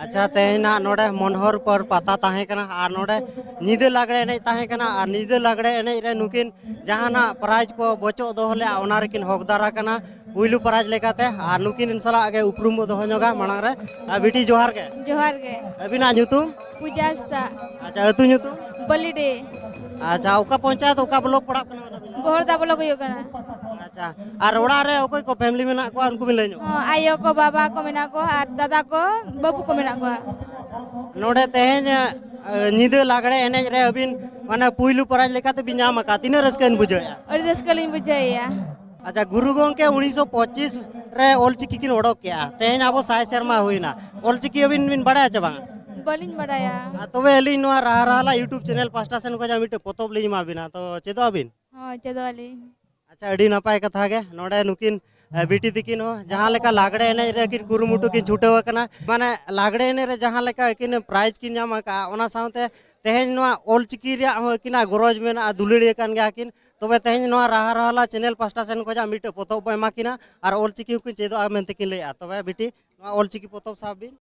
अच्छा तेना नोडे मनोहर पर पाता ताहे कना आर नोडे नीदे लागड़े एने ताहे कना आर नीदे लागड़े एने रे नुकिन जहाना प्राइज को बचो दोहले ओना रेकिन हकदारा कना पुइलु प्राइज लेकाते आर नुकिन इनसाला आगे उपरुम दोह ñoगा मांग रे बिटी जोहार के अबिना ñutum पूजा हंसदा अच्छा अतु ñutum बलिडे अच्छा ओका पंचायत ओका ब्लॉक पड़ा कना बोहरदा ब्लॉक हुयो कना अच्छा आर ओड़ा रे ओकय को फैमिली मेना को उनको बिन लैनो आयो को बाबा को मेना को आर दादा को बाबू को मेना को नोडे तेहेन नीदे लागड़े एने रे अबिन माने पुइलु प्राइज लेकाते बिन ñam का तिना रस्कन बुझाया और रस्कलिन बुझाया अच्छा गुरु गंके 1925 रे ऑलचिकी किन ओडक के तेहेन आबो 100 शर्मा हुइना ऑलचिकी अबिन बिन बड़ा च बांग बलिन बड़ाया तबे अली नोआ रहा रहा यूट्यूब चैनल पास्टा सेन को जा मिटे पोतब लिमा बिना तो चेदो अबिन हां चेदोली अच्छा अडी नपाय कथा गे नोडे नुकिन बेटी दिकिन हो जहां लेका लागड़े एने रे किन कुरुमुटु किन छुटेव कना माने लागड़े एने रे जहां लेका किन प्राइज किन ñam का ओना साउते तेहेन नोआ ऑलचिकी रे हो किना गरज मेना दुलड़ी कान गया किन तबे तेहेन नोआ रहा रहा चैनल पास्टा सेन को जा मिटे पोतब एमा किना और ऑलचिकी किन चेदो मेनते किन लेया तबे बेटी नोआ ऑलचिकी पोतब साबिन